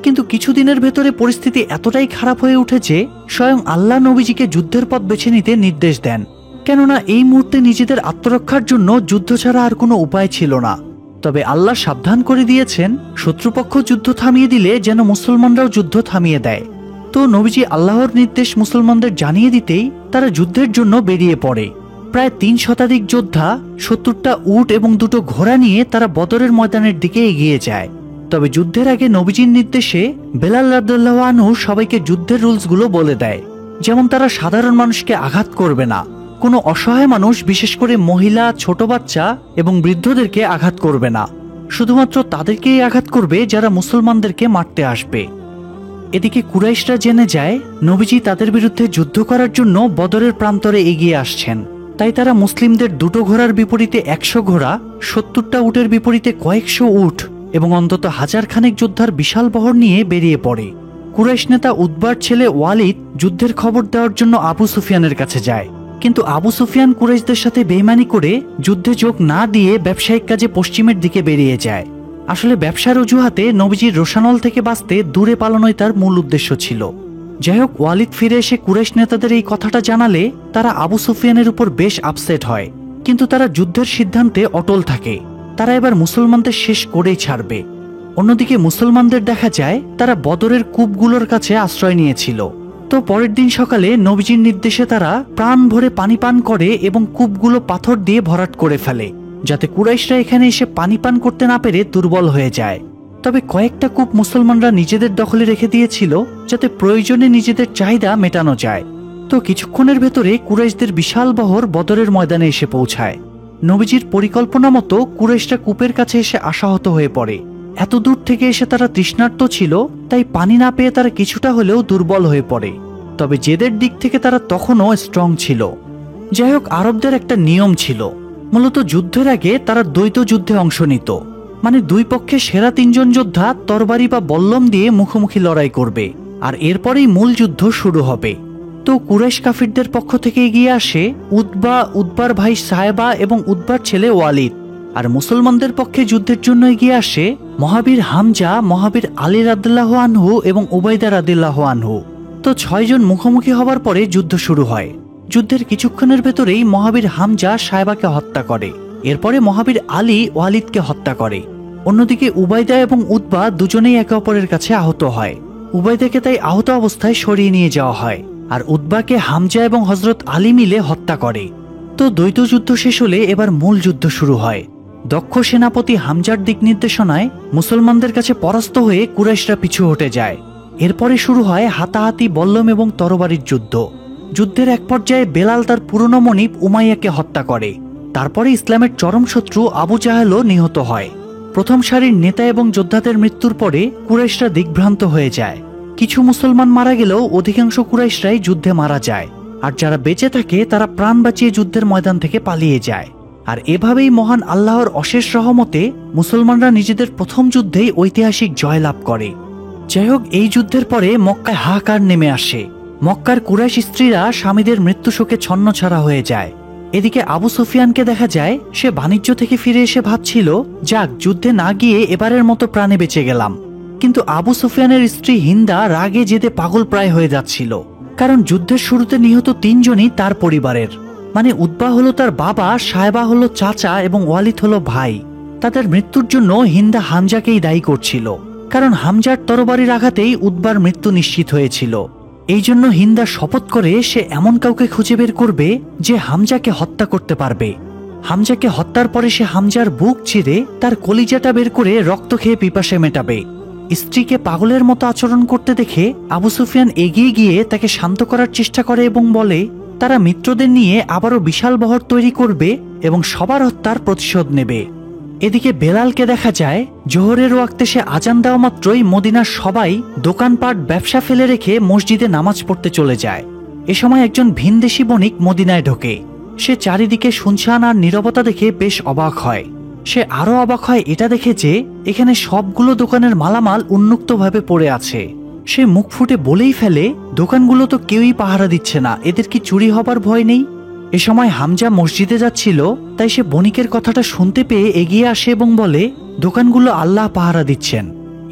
Speaker 1: কিন্তু কিছুদিনের ভেতরে পরিস্থিতি এতটাই খারাপ হয়ে উঠে যে স্বয়ং আল্লাহ নবীজিকে যুদ্ধের পথ বেছে নিতে নির্দেশ দেন, কেননা এই মুহূর্তে নিজেদের আত্মরক্ষার জন্য যুদ্ধ ছাড়া আর কোনো উপায় ছিল না। তবে আল্লাহ সাবধান করে দিয়েছেন, শত্রুপক্ষ যুদ্ধ থামিয়ে দিলে যেন মুসলমানরাও যুদ্ধ থামিয়ে দেয়। তো নবীজি আল্লাহর নির্দেশ মুসলমানদের জানিয়ে দিতেই তারা যুদ্ধের জন্য বেরিয়ে পড়ে। প্রায় ৩ শতাধিক যোদ্ধা, ৭০টা উট এবং 2টো ঘোড়া নিয়ে তারা বদরের ময়দানের দিকে এগিয়ে যায়। তবে যুদ্ধের আগে নবীজির নির্দেশে বেলাল রাদিয়াল্লাহু আনহু সবাইকে যুদ্ধের রুলসগুলো বলে দেয়। যেমন তারা সাধারণ মানুষকে আঘাত করবে না, কোনো অসহায় মানুষ, বিশেষ করে মহিলা, ছোট বাচ্চা এবং বৃদ্ধদেরকে আঘাত করবে না, শুধুমাত্র তাদেরকেই আঘাত করবে যারা মুসলমানদেরকে মারতে আসবে। এদিকে কুরাইশরা জেনে যায় নবীজি তাদের বিরুদ্ধে যুদ্ধ করার জন্য বদরের প্রান্তরে এগিয়ে আসছেন। তাই তারা মুসলিমদের 2টো ঘোড়ার বিপরীতে 100 ঘোড়া, 70টা উটের বিপরীতে কয়েকশো উট এবং অন্তত 1000 খানেক যোদ্ধার বিশাল বহর নিয়ে বেরিয়ে পড়ে। কুরাইশ নেতা উতবার ছেলে ওয়ালিদ যুদ্ধের খবর দেওয়ার জন্য আবু সুফিয়ানের কাছে যায়, কিন্তু আবু সুফিয়ান কুরাইশদের সাথে বেইমানি করে যুদ্ধে যোগ না দিয়ে ব্যবসায়িক কাজে পশ্চিমের দিকে বেরিয়ে যায়। আসলে ব্যবসার অজুহাতে নবীজির রোশানল থেকে বাঁচতে দূরে পালানোই তার মূল উদ্দেশ্য ছিল। যাই হোক, ওয়ালিদ ফিরে এসে কুরাইশ নেতাদের এই কথাটা জানালে তারা আবু সুফিয়ানের উপর বেশ আপসেট হয়, কিন্তু তারা যুদ্ধের সিদ্ধান্তে অটল থাকে। তারা এবার মুসলমানদের শেষ করেই ছাড়বে। অন্যদিকে মুসলমানদের দেখা যায় তারা বদরের কূপগুলোর কাছে আশ্রয় নিয়েছিল। তো পরের দিন সকালে নবীজির নির্দেশে তারা প্রাণ ভরে পানি পান করে এবং কূপগুলো পাথর দিয়ে ভরাট করে ফেলে, যাতে কুরাইশরা এখানে এসে পানি পান করতে না পেরে দুর্বল হয়ে যায়। তবে কয়েকটা কূপ মুসলমানরা নিজেদের দখলে রেখে দিয়েছিল, যাতে প্রয়োজনে নিজেদের চাহিদা মেটানো যায়। তো কিছুক্ষণের ভেতরে কুরাইশদের বিশাল বহর বদরের ময়দানে এসে পৌঁছায়। নবীজির পরিকল্পনা মতো কুরাইশরা কূপের কাছে এসে আশাহত হয়ে পড়ে। এত দূর থেকে এসে তারা তৃষ্ণার্ত ছিল, তাই পানি না পেয়ে তারা কিছুটা হলেও দুর্বল হয়ে পড়ে। তবে জেদের দিক থেকে তারা তখনও স্ট্রং ছিল। যাই হোক, আরবদের একটা নিয়ম ছিল, মূলত যুদ্ধের আগে তারা দ্বৈত যুদ্ধে অংশ নিত, মানে দুই পক্ষে সেরা 3 জন যোদ্ধা তরবারি বা বল্লম দিয়ে মুখোমুখি লড়াই করবে, আর এরপরেই মূল যুদ্ধ শুরু হবে। তো কুরাইশ কাফিরদের পক্ষ থেকে এগিয়ে আসে উতবা, উতবার ভাই সাহেবা এবং উতবার ছেলে ওয়ালিদ। আর মুসলমানদের পক্ষে যুদ্ধের জন্য এগিয়ে আসে মহাবীর হামজা, মহাবীর আলী রাদিয়াল্লাহু আনহু এবং উবাইদা রাদিয়াল্লাহু আনহু। তো 6 জন মুখোমুখি হবার পরে যুদ্ধ শুরু হয়। যুদ্ধের কিছুক্ষণের ভেতরেই মহাবীর হামজা সাহেবাকে হত্যা করে, এরপরে মহাবীর আলী ওয়ালিদকে হত্যা করে। অন্যদিকে উবাইদা এবং উতবা দুজনেই একে অপরের কাছে আহত হয়। উবাইদাকে তাই আহত অবস্থায় সরিয়ে নিয়ে যাওয়া হয়, আর উতবাকে হামজা এবং হযরত আলী মিলে হত্যা করে। তো দ্বৈত যুদ্ধ শেষ হলে এবার মূল যুদ্ধ শুরু হয়। দক্ষ সেনাপতি হামজার দিক নির্দেশনায় মুসলমানদের কাছে পরাস্ত হয়ে কুরাইশরা পিছু হটে যায়। এরপরে শুরু হয় হাতাহাতি, বল্লম এবং তরবারির যুদ্ধ। যুদ্ধের এক পর্যায়ে বেলাল তার পুরনো মনিব উমাইয়াকে হত্যা করে। তারপরে ইসলামের চরম শত্রু আবু জাহেলও নিহত হয়। প্রথম সারির নেতা এবং যোদ্ধাদের মৃত্যুর পরে কুরাইশরা দিগ্ভ্রান্ত হয়ে যায়। কিছু মুসলমান মারা গেলেও অধিকাংশ কুরাইশরাই যুদ্ধে মারা যায়, আর যারা বেঁচে থাকে তারা প্রাণ বাঁচিয়ে যুদ্ধের ময়দান থেকে পালিয়ে যায়। আর এভাবেই মহান আল্লাহর অশেষ রহমতে মুসলমানরা নিজেদের প্রথম যুদ্ধেই ঐতিহাসিক জয়লাভ করে। যাই হোক, এই যুদ্ধের পরে মক্কায় হাহাকার নেমে আসে। মক্কার কুরাইশ স্ত্রীরা স্বামীদের মৃত্যু শোকে ছন্নছাড়া হয়ে যায়। এদিকে আবু সুফিয়ানকে দেখা যায় সে বাণিজ্য থেকে ফিরে এসে ভাবছিল, যাক, যুদ্ধে না গিয়ে এবারের মতো প্রাণে বেঁচে গেলাম। কিন্তু আবু সুফিয়ানের স্ত্রী হিন্দা রাগে জেদে পাগল প্রায় হয়ে যাচ্ছিল, কারণ যুদ্ধের শুরুতে নিহত 3 জনই তার পরিবারের, মানে উতবা হলো তার বাবা, সাহেবা হলো চাচা এবং ওয়ালিদ হলো ভাই। তাদের মৃত্যুর জন্য হিন্দা হামজাকেই দায়ী করছিল, কারণ হামজার তরবারির আঘাতেই উতবার মৃত্যু নিশ্চিত হয়েছিল। এই জন্য হিন্দা শপথ করে সে এমন কাউকে খুঁজে বের করবে যে হামজাকে হত্যা করতে পারবে। হামজাকে হত্যার পরে সে হামজার বুক চিরে তার কলিজাটা বের করে রক্ত খেয়ে পিপাসে মেটাবে। স্ত্রীকে পাগলের মতো আচরণ করতে দেখে আবু সুফিয়ান এগিয়ে গিয়ে তাকে শান্ত করার চেষ্টা করে এবং বলে তারা মিত্রদের নিয়ে আবারও বিশাল বহর তৈরি করবে এবং সবার হত্যার প্রতিশোধ নেবে। এদিকে বেলালকে দেখা যায় জোহরের ওয়াক্তে সে আজান দেওয়া মাত্রই মদিনার সবাই দোকানপাট, ব্যবসা ফেলে রেখে মসজিদে নামাজ পড়তে চলে যায়। এ সময় একজন ভিনদেশী বণিক মদিনায় ঢোকে। সে চারিদিকে শুনশান আর নীরবতা দেখে বেশ অবাক হয়। সে আরো অবাক হয় এটা দেখে যে এখানে সবগুলো দোকানের মালামাল উন্মুক্তভাবে পড়ে আছে। সে মুখ ফুটে বলেই ফেলে, দোকানগুলো তো কেউই পাহারা দিচ্ছে না, এদের কি চুরি হবার ভয় নেই? এ সময় হামজা মসজিদে যাচ্ছিল, তাই সে বণিকের কথাটা শুনতে পেয়ে এগিয়ে আসে এবং বলে, দোকানগুলো আল্লাহ পাহারা দিচ্ছেন।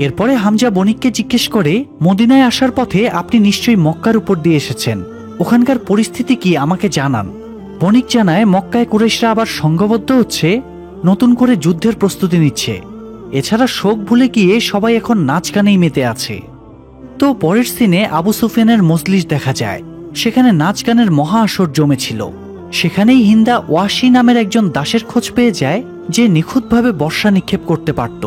Speaker 1: এরপরে হামজা বণিককে জিজ্ঞেস করে, মদিনায় আসার পথে আপনি নিশ্চয়ই মক্কার উপর দিয়ে এসেছেন, ওখানকার পরিস্থিতি কি আমাকে জানান। বণিক জানায়, মক্কায় কুরাইশরা আবার সংঘবদ্ধ হচ্ছে, নতুন করে যুদ্ধের প্রস্তুতি নিচ্ছে। এছাড়া শোক ভুলে গিয়ে সবাই এখন নাচ গানেই মেতে আছে। তো পরের সিনে আবু সুফিয়ানের মজলিস দেখা যায়। সেখানে নাচ গানের মহা আসর জমেছিল। সেখানেই হিন্দা ওয়াসি নামের একজন দাসের খোঁজ পেয়ে যায়, যে নিখুঁতভাবে বর্ষা নিক্ষেপ করতে পারত।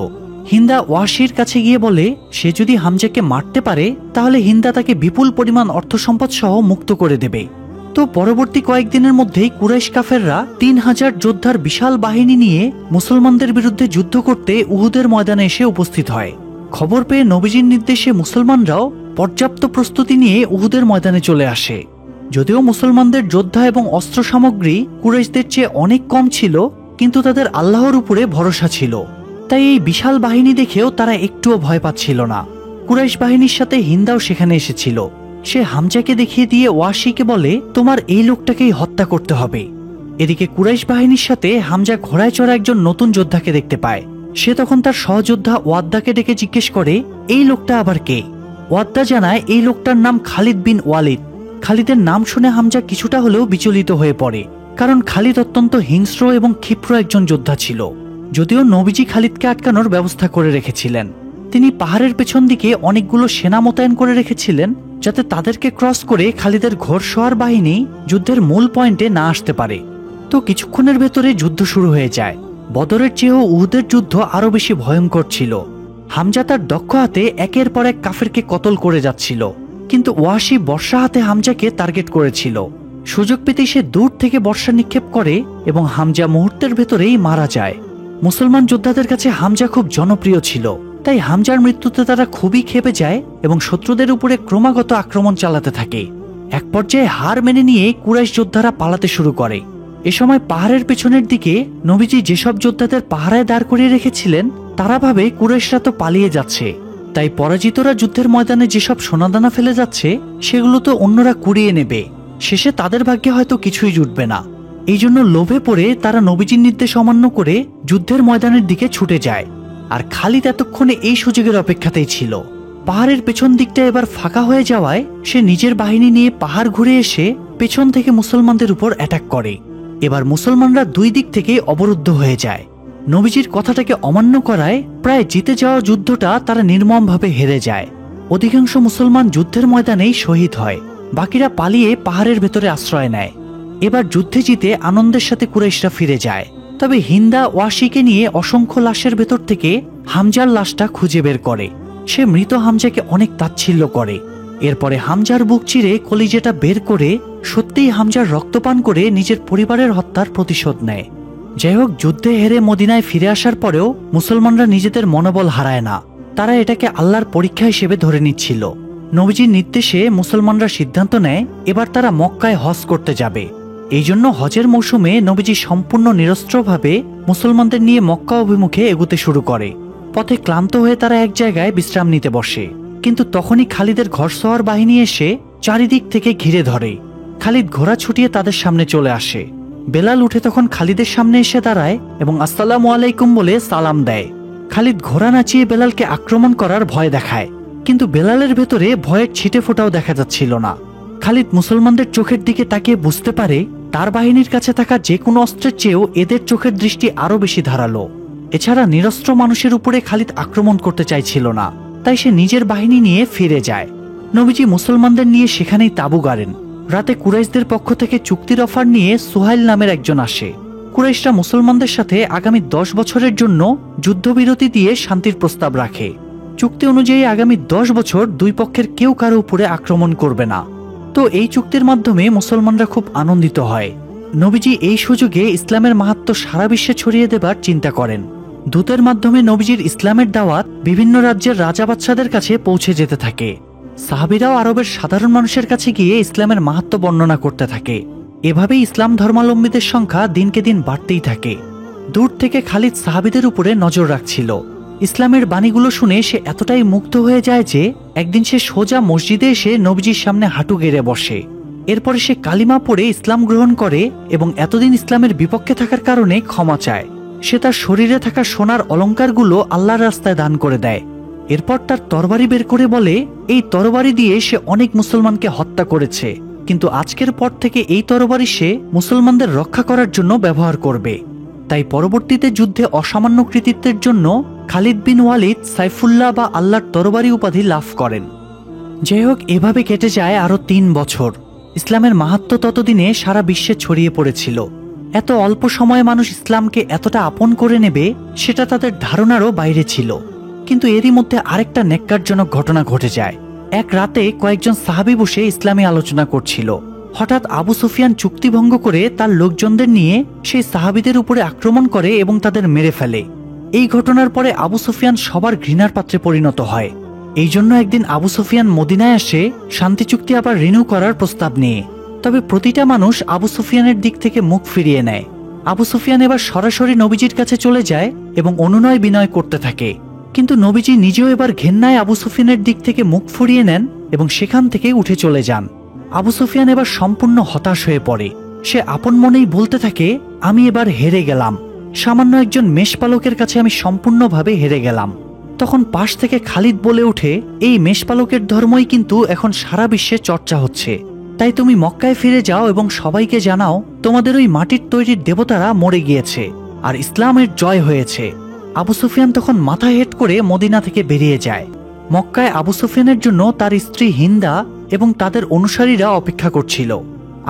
Speaker 1: হিন্দা ওয়াসির কাছে গিয়ে বলে, সে যদি হামজাকে মারতে পারে তাহলে হিন্দা তাকে বিপুল পরিমাণ অর্থ সম্পদ সহ মুক্ত করে দেবে। তো পরবর্তী কয়েকদিনের মধ্যেই কুরাইশ কাফেররা ৩,০০০ যোদ্ধার বিশাল বাহিনী নিয়ে মুসলমানদের বিরুদ্ধে যুদ্ধ করতে উহুদের ময়দানে এসে উপস্থিত হয়। খবর পেয়ে নবীজির নির্দেশে মুসলমানরাও পর্যাপ্ত প্রস্তুতি নিয়ে উহুদের ময়দানে চলে আসে। যদিও মুসলমানদের যোদ্ধা এবং অস্ত্র সামগ্রী কুরাইশদের চেয়ে অনেক কম ছিল, কিন্তু তাদের আল্লাহর উপরে ভরসা ছিল। তাই এই বিশাল বাহিনী দেখেও তারা একটুও ভয় পাচ্ছিল না। কুরাইশ বাহিনীর সাথে হিন্দাও সেখানে এসেছিল। সে হামজাকে দেখিয়ে দিয়ে ওয়াসিকে বলে, তোমার এই লোকটাকেই হত্যা করতে হবে। এদিকে কুরাইশ বাহিনীর সাথে হামজা ঘোড়ায় চড়া একজন নতুন যোদ্ধাকে দেখতে পায়। সে তখন তার সহযোদ্ধা ওয়াদ্দাকে ডেকে জিজ্ঞেস করে, এই লোকটা আবার কে? ওয়াদ্দা জানায়, এই লোকটার নাম খালিদ বিন ওয়ালিদ। খালিদের নাম শুনে হামজা কিছুটা হলেও বিচলিত হয়ে পড়ে, কারণ খালিদ অত্যন্ত হিংস্র এবং ক্ষিপ্র একজন যোদ্ধা ছিল। যদিও নবীজি খালিদকে আটকানোর ব্যবস্থা করে রেখেছিলেন। তিনি পাহাড়ের পেছন দিকে অনেকগুলো সেনা মোতায়েন করে রেখেছিলেন, যাতে তাদেরকে ক্রস করে খালিদের ঘোড়সওয়ার বাহিনী যুদ্ধের মূল পয়েন্টে না আসতে পারে। তো কিছুক্ষণের ভেতরে যুদ্ধ শুরু হয়ে যায়। বদরের চেয়েও উহুদের যুদ্ধ আরো বেশি ভয়ঙ্কর ছিল। হামজা তার দক্ষ হাতে একের পর এক কাফেরকে কতল করে যাচ্ছিল, কিন্তু ওয়াসি বর্ষা হাতে হামজাকে টার্গেট করেছিল। সুযোগ পেতেই সে দূর থেকে বর্ষা নিক্ষেপ করে এবং হামজা মুহূর্তের ভেতরেই মারা যায়। মুসলমান যোদ্ধাদের কাছে হামজা খুব জনপ্রিয় ছিল, তাই হামজার মৃত্যুতে তারা খুবই ক্ষেপে যায় এবং শত্রুদের উপরে ক্রমাগত আক্রমণ চালাতে থাকে। এক পর্যায়ে হার মেনে নিয়ে কুরাইশ যোদ্ধারা পালাতে শুরু করে। এ সময় পাহাড়ের পেছনের দিকে নবীজি যেসব যোদ্ধাদের পাহারায় দাঁড় করিয়ে রেখেছিলেন, তারা ভাবে কুরাইশরা তো পালিয়ে যাচ্ছে, তাই পরাজিতরা যুদ্ধের ময়দানে যেসব সোনাদানা ফেলে যাচ্ছে সেগুলো তো অন্যরা কুড়িয়ে নেবে। শেষে তাদের ভাগ্যে হয়তো কিছুই জুটবে না। এই জন্য লোভে পড়ে তারা নবীজির নির্দেশ অমান্য করে যুদ্ধের ময়দানের দিকে ছুটে যায়। আর খালিদ এতক্ষণে এই সুযোগের অপেক্ষাতেই ছিল। পাহাড়ের পেছন দিকটা এবার ফাঁকা হয়ে যাওয়ায় সে নিজের বাহিনী নিয়ে পাহাড় ঘুরে এসে পেছন থেকে মুসলমানদের উপর অ্যাটাক করে। এবার মুসলমানরা দুই দিক থেকে অবরুদ্ধ হয়ে যায়। নবীজির কথাটাকে অমান্য করায় প্রায় জিতে যাওয়া যুদ্ধটা তারা নির্মমভাবে হেরে যায়। অধিকাংশ মুসলমান যুদ্ধের ময়দানেই শহীদ হয়, বাকিরা পালিয়ে পাহাড়ের ভেতরে আশ্রয় নেয়। এবার যুদ্ধে জিতে আনন্দের সাথে কুরাইশরা ফিরে যায়। তবে হিন্দা ওয়াসিকে নিয়ে অসংখ্য লাশের ভেতর থেকে হামজার লাশটা খুঁজে বের করে। সে মৃত হামজাকে অনেক তাচ্ছিল্য করে। এরপরে হামজার বুক চিরে কলিজাটা বের করে সত্যিই হামজার রক্তপান করে নিজের পরিবারের হত্যার প্রতিশোধ নেয়। যাই হোক, যুদ্ধে হেরে মদিনায় ফিরে আসার পরেও মুসলমানরা নিজেদের মনোবল হারায় না। তারা এটাকে আল্লাহর পরীক্ষা হিসেবে ধরে নিচ্ছিল। নবীজির নির্দেশে মুসলমানরা সিদ্ধান্ত নেয় এবার তারা মক্কায় হজ করতে যাবে। এই জন্য হজের মৌসুমে নবীজি সম্পূর্ণ নিরস্ত্রভাবে মুসলমানদের নিয়ে মক্কা অভিমুখে এগোতে শুরু করে। পথে ক্লান্ত হয়ে তারা এক জায়গায় বিশ্রাম নিতে বসে, কিন্তু তখনই খালিদের ঘোড়সওয়ার বাহিনী এসে চারিদিক থেকে ঘিরে ধরে। খালিদ ঘোড়া ছুটিয়ে তাদের সামনে চলে আসে। বেলাল উঠে তখন খালিদের সামনে এসে দাঁড়ায় এবং আসসালামু আলাইকুম বলে সালাম দেয়। খালিদ ঘোড়া নাচিয়ে বেলালকে আক্রমণ করার ভয় দেখায়, কিন্তু বেলালের ভেতরে ভয়ের ছিটে ফোঁটাও দেখা যাচ্ছিল না। খালিদ মুসলমানদের চোখের দিকে তাকিয়ে বুঝতে পারে তার বাহিনীর কাছে থাকা যে কোনো অস্ত্রের চেয়েও এদের চোখের দৃষ্টি আরো বেশি ধারালো। এছাড়া নিরস্ত্র মানুষের উপরে খালিদ আক্রমণ করতে চাইছিল না, তাই সে নিজের বাহিনী নিয়ে ফিরে যায়। নবীজি মুসলমানদের নিয়ে সেখানেই তাঁবু গাড়েন। রাতে কুরাইশদের পক্ষ থেকে চুক্তির অফার নিয়ে সুহাইল নামের একজন আসে। কুরাইশরা মুসলমানদের সাথে আগামী 10 বছরের জন্য যুদ্ধবিরতি দিয়ে শান্তির প্রস্তাব রাখে। চুক্তি অনুযায়ী আগামী 10 বছর দুই পক্ষের কেউ কারো উপরে আক্রমণ করবে না। তো এই চুক্তির মাধ্যমে মুসলমানরা খুব আনন্দিত হয়। নবীজি এই সুযোগে ইসলামের মাহাত্ম্য সারা বিশ্বে ছড়িয়ে দেবার চিন্তা করেন। দূতের মাধ্যমে নবীজির ইসলামের দাওয়াত বিভিন্ন রাজ্যের রাজা বাদশাদের কাছে পৌঁছে যেতে থাকে। সাহাবীরাও আরবের সাধারণ মানুষের কাছে গিয়ে ইসলামের মাহাত্ম্য বর্ণনা করতে থাকে। এভাবেই ইসলাম ধর্মাবলম্বীদের সংখ্যা দিনকে দিন বাড়তেই থাকে। দূর থেকে খালিদ সাহাবীদের উপরে নজর রাখছিল। ইসলামের বাণীগুলো শুনে সে এতটাই মুগ্ধ হয়ে যায় যে একদিন সে সোজা মসজিদে এসে নবীজির সামনে হাঁটু গেড়ে বসে। এরপরে সে কালিমা পড়ে ইসলাম গ্রহণ করে এবং এতদিন ইসলামের বিপক্ষে থাকার কারণে ক্ষমা চায়। সে তার শরীরে থাকা সোনার অলংকারগুলো আল্লাহর রাস্তায় দান করে দেয়। এরপর তার তরবারি বের করে বলে, এই তরবারি দিয়ে সে অনেক মুসলমানকে হত্যা করেছে, কিন্তু আজকের পর থেকে এই তরবারি সে মুসলমানদের রক্ষা করার জন্য ব্যবহার করবে। তাই পরবর্তীতে যুদ্ধে অসামান্য কৃতিত্বের জন্য খালিদ বিন ওয়ালিদ সাইফুল্লাহ বা আল্লাহর তরবারি উপাধি লাভ করেন। যাই হোক, এভাবে কেটে যায় আরো 3 বছর। ইসলামের মাহাত্ম্য ততদিনে সারা বিশ্বে ছড়িয়ে পড়েছিল। এত অল্প সময়ে মানুষ ইসলামকে এতটা আপন করে নেবে সেটা তাদের ধারণারও বাইরে ছিল। কিন্তু এরই মধ্যে আরেকটা ন্যাক্কারজনক ঘটনা ঘটে যায়। এক রাতে কয়েকজন সাহাবী বসে ইসলামী আলোচনা করছিল। হঠাৎ আবু সুফিয়ান চুক্তি ভঙ্গ করে তার লোকজনদের নিয়ে সেই সাহাবীদের উপরে আক্রমণ করে এবং তাদের মেরে ফেলে। এই ঘটনার পরে আবু সুফিয়ান সবার ঘৃণার পাত্রে পরিণত হয়। এই জন্য একদিন আবু সুফিয়ান মদিনায় আসে শান্তি চুক্তি আবার রিনিউ করার প্রস্তাব নিয়ে। তবে প্রতিটা মানুষ আবু সুফিয়ানের দিক থেকে মুখ ফিরিয়ে নেয়। আবু সুফিয়ান এবার সরাসরি নবীজির কাছে চলে যায় এবং অনুনয় বিনয় করতে থাকে। কিন্তু নবীজি নিজেও এবার ঘেন্নায় আবু সুফিয়ানের দিক থেকে মুখ ফিরিয়ে নেন এবং সেখান থেকে উঠে চলে যান। আবু সুফিয়ান এবার সম্পূর্ণ হতাশ হয়ে পড়ে। সে আপন মনেই বলতে থাকে, আমি এবার হেরে গেলাম, সামান্য একজন মেষপালকের কাছে আমি সম্পূর্ণভাবে হেরে গেলাম। তখন পাশ থেকে খালিদ বলে ওঠে, এই মেষপালকের ধর্মই কিন্তু এখন সারা বিশ্বে চর্চা হচ্ছে, তাই তুমি মক্কায় ফিরে যাও এবং সবাইকে জানাও তোমাদের ওই মাটির তৈরির দেবতারা মরে গিয়েছে আর ইসলামের জয় হয়েছে। আবু সুফিয়ান তখন মাথা হেট করে মদিনা থেকে বেরিয়ে যায়। মক্কায় আবু সুফিয়ানের জন্য তার স্ত্রী হিন্দা এবং তাদের অনুসারীরা অপেক্ষা করছিল।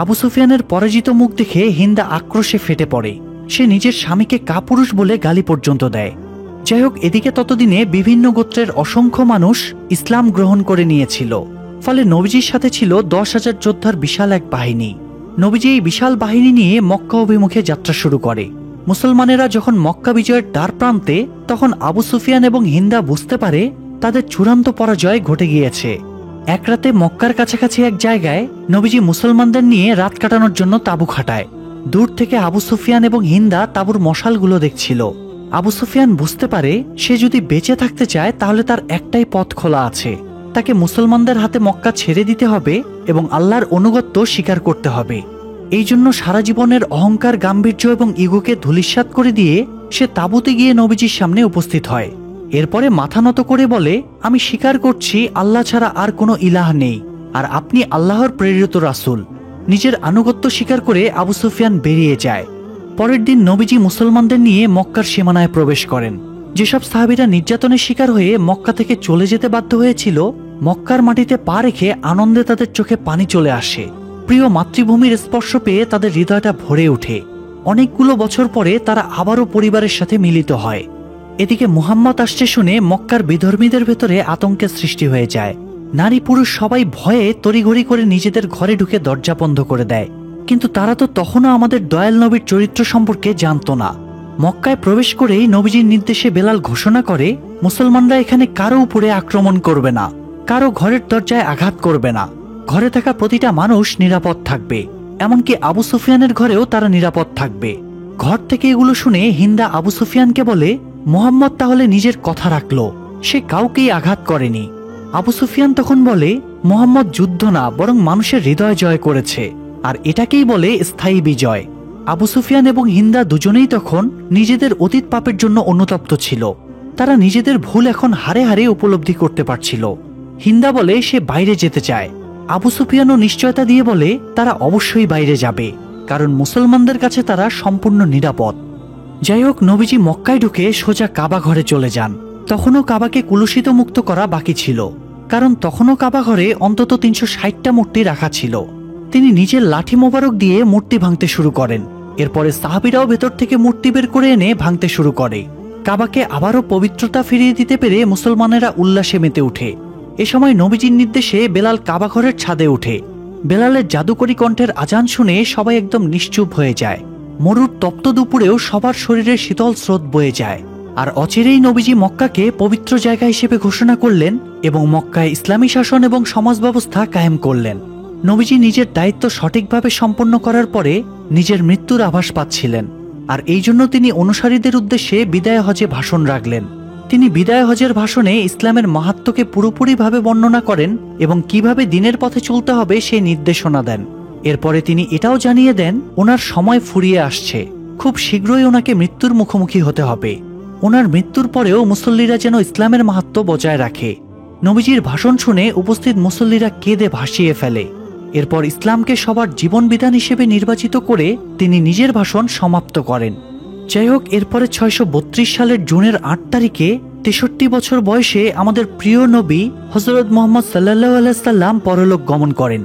Speaker 1: আবু সুফিয়ানের পরাজিত মুখ দেখে হিন্দা আক্রোশে ফেটে পড়ে। সে নিজের স্বামীকে কাপুরুষ বলে গালি পর্যন্ত দেয়। যাই হোক, এদিকে ততদিনে বিভিন্ন গোত্রের অসংখ্য মানুষ ইসলাম গ্রহণ করে নিয়েছিল। ফলে নবীজির সাথে ছিল 10,000 যোদ্ধার বিশাল এক বাহিনী। নবীজি এই বিশাল বাহিনী নিয়ে মক্কা অভিমুখে যাত্রা শুরু করে। মুসলমানেরা যখন মক্কা বিজয়ের দ্বার প্রান্তে, তখন আবু সুফিয়ান এবং হিন্দা বুঝতে পারে তাদের চূড়ান্ত পরাজয় ঘটে গিয়েছে। এক রাতে মক্কার কাছাকাছি এক জায়গায় নবীজি মুসলমানদের নিয়ে রাত কাটানোর জন্য তাঁবু খাটায়। দূর থেকে আবু সুফিয়ান এবং হিন্দা তাঁবুর মশালগুলো দেখছিল। আবু সুফিয়ান বুঝতে পারে সে যদি বেঁচে থাকতে চায় তাহলে তার একটাই পথ খোলা আছে, তাকে মুসলমানদের হাতে মক্কা ছেড়ে দিতে হবে এবং আল্লাহর অনুগত্য স্বীকার করতে হবে। এই জন্য সারা জীবনের অহংকার, গাম্ভীর্য এবং ইগোকে ধূলিসাৎ করে দিয়ে সে তাঁবুতে গিয়ে নবীজির সামনে উপস্থিত হয়। এরপরে মাথা নত করে বলে, আমি স্বীকার করছি আল্লাহ ছাড়া আর কোনো ইলাহ নেই, আর আপনি আল্লাহর প্রেরিত রাসূল। নিজের আনুগত্য স্বীকার করে আবু সুফিয়ান বেরিয়ে যায়। পরের দিন নবীজি মুসলমানদের নিয়ে মক্কার সীমানায় প্রবেশ করেন। যেসব সাহাবীরা নির্যাতনের শিকার হয়ে মক্কা থেকে চলে যেতে বাধ্য হয়েছিল, মক্কার মাটিতে পা রেখে আনন্দে তাদের চোখে পানি চলে আসে। প্রিয় মাতৃভূমির স্পর্শ পেয়ে তাদের হৃদয়টা ভরে ওঠে। অনেকগুলো বছর পরে তারা আবারও পরিবারের সাথে মিলিত হয়। এদিকে মুহাম্মদ আসছে শুনে মক্কার বিধর্মীদের ভেতরে আতঙ্কের সৃষ্টি হয়ে যায়। নারী পুরুষ সবাই ভয়ে তড়িঘড়ি করে নিজেদের ঘরে ঢুকে দরজা বন্ধ করে দেয়। কিন্তু তারা তো তখনও আমাদের দয়াল নবীর চরিত্র সম্পর্কে জানতো না। মক্কায় প্রবেশ করেই নবীজির নির্দেশে বেলাল ঘোষণা করে, মুসলমানরা এখানে কারো উপরে আক্রমণ করবে না, কারো ঘরের দরজায় আঘাত করবে না, ঘরে থাকা প্রতিটা মানুষ নিরাপদ থাকবে, এমনকি আবু সুফিয়ানের ঘরেও তারা নিরাপদ থাকবে। ঘর থেকে এগুলো শুনে হিন্দা আবু সুফিয়ানকে বলে, মুহাম্মদ তাহলে নিজের কথা রাখলো, সে কাউকেই আঘাত করেনি। আবু সুফিয়ান তখন বলে, মুহাম্মদ যুদ্ধ না বরং মানুষের হৃদয় জয় করেছে, আর এটাকেই বলে স্থায়ী বিজয়। আবু সুফিয়ান এবং হিন্দা দুজনেই তখন নিজেদের অতীত পাপের জন্য অনুতপ্ত ছিল। তারা নিজেদের ভুল এখন হারে হারে উপলব্ধি করতে পারছিল। হিন্দা বলে সে বাইরে যেতে চায়। আবু সুফিয়ানও নিশ্চয়তা দিয়ে বলে তারা অবশ্যই বাইরে যাবে, কারণ মুসলমানদের কাছে তারা সম্পূর্ণ নিরাপদ। যাই হোক, নবীজি মক্কায় ঢুকে সোজা কাবা ঘরে চলে যান। তখনও কাবাকে কুলুষিত মুক্ত করা বাকি ছিল, কারণ তখনও কাবা ঘরে অন্তত 360টা মূর্তি রাখা ছিল। তিনি নিজের লাঠি মোবারক দিয়ে মূর্তি ভাঙতে শুরু করেন। এরপরে সাহাবীরাও ভেতর থেকে মূর্তি বের করে এনে ভাঙতে শুরু করে। কাবাকে আবারও পবিত্রতা ফিরিয়ে দিতে পেরে মুসলমানেরা উল্লাসে মেতে উঠে। এ সময় নবীজির নির্দেশে বেলাল কাবা ঘরের ছাদে ওঠে। বেলালের জাদুকরী কণ্ঠের আজান শুনে সবাই একদম নিশ্চুপ হয়ে যায়। মরুর তপ্ত দুপুরেও সবার শরীরে শীতল স্রোত বয়ে যায়। আর অচিরেই নবীজি মক্কাকে পবিত্র জায়গা হিসেবে ঘোষণা করলেন এবং মক্কায় ইসলামী শাসন এবং সমাজ ব্যবস্থা কায়েম করলেন। নবীজি নিজের দায়িত্ব সঠিকভাবে সম্পন্ন করার পরে নিজের মৃত্যুর আভাস পাচ্ছিলেন, আর এই জন্য তিনি অনুসারীদের উদ্দেশ্যে বিদায় হজে ভাষণ রাখলেন। তিনি বিদায় হজের ভাষণে ইসলামের মাহাত্ম্যকে পুরোপুরিভাবে বর্ণনা করেন এবং কিভাবে দ্বীনের পথে চলতে হবে সেই নির্দেশনা দেন। এরপরে তিনি এটাও জানিয়ে দেন ওনার সময় ফুরিয়ে আসছে, খুব শীঘ্রই ওনাকে মৃত্যুর মুখোমুখি হতে হবে। ওনার মৃত্যুর পরেও মুসল্লিরা যেন ইসলামের মাহাত্ম্য বজায় রাখে। নবীজির ভাষণ শুনে উপস্থিত মুসল্লিরা কেঁদে ভাসিয়ে ফেলে। এরপর ইসলামকে সবার জীবন বিধান হিসেবে নির্বাচিত করে তিনি নিজের ভাষণ সমাপ্ত করেন। যাই হোক, এরপরে 632 সালের জুনের 8 তারিখে 63 বছর বয়সে আমাদের প্রিয় নবী হযরত মুহাম্মদ সাল্লাল্লাহু আলাইহি সাল্লাম পরলোক গমন করেন।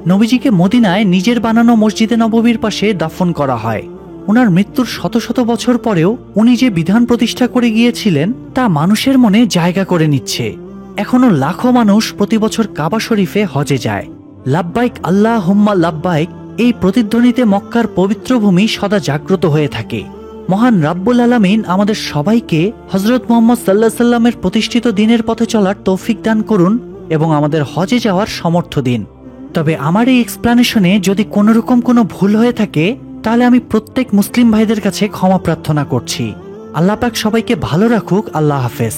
Speaker 1: নবীজিকে মদিনায় নিজের বানানো মসজিদে নববীর পাশে দাফন করা হয়। ওনার মৃত্যুর শত শত বছর পরেও উনি যে বিধান প্রতিষ্ঠা করে গিয়েছিলেন তা মানুষের মনে জায়গা করে নিচ্ছে। এখনো লাখো মানুষ প্রতি বছর কাবা শরীফে হজে যায়। লাব্বাইক আল্লাহুম্মা লাব্বাইক এই প্রতিধ্বনিতে মক্কার পবিত্র ভূমি সদা জাগ্রত হয়ে থাকে। মহান রাব্বুল আলামিন আমাদের সবাইকে হযরত মুহাম্মদ সাল্লাল্লাহু আলাইহি সাল্লামের প্রতিষ্ঠিত দিনের পথে চলার তৌফিক দান করুন এবং আমাদের হজে যাওয়ার সামর্থ্য দিন। তবে আমার এই এক্সপ্লানেশনে যদি কোনোরকম কোনো ভুল হয়ে থাকে তাহলে আমি প্রত্যেক মুসলিম ভাইদের কাছে ক্ষমা প্রার্থনা করছি। আল্লাহ পাক সবাইকে ভালো রাখুক। আল্লাহ হাফেজ।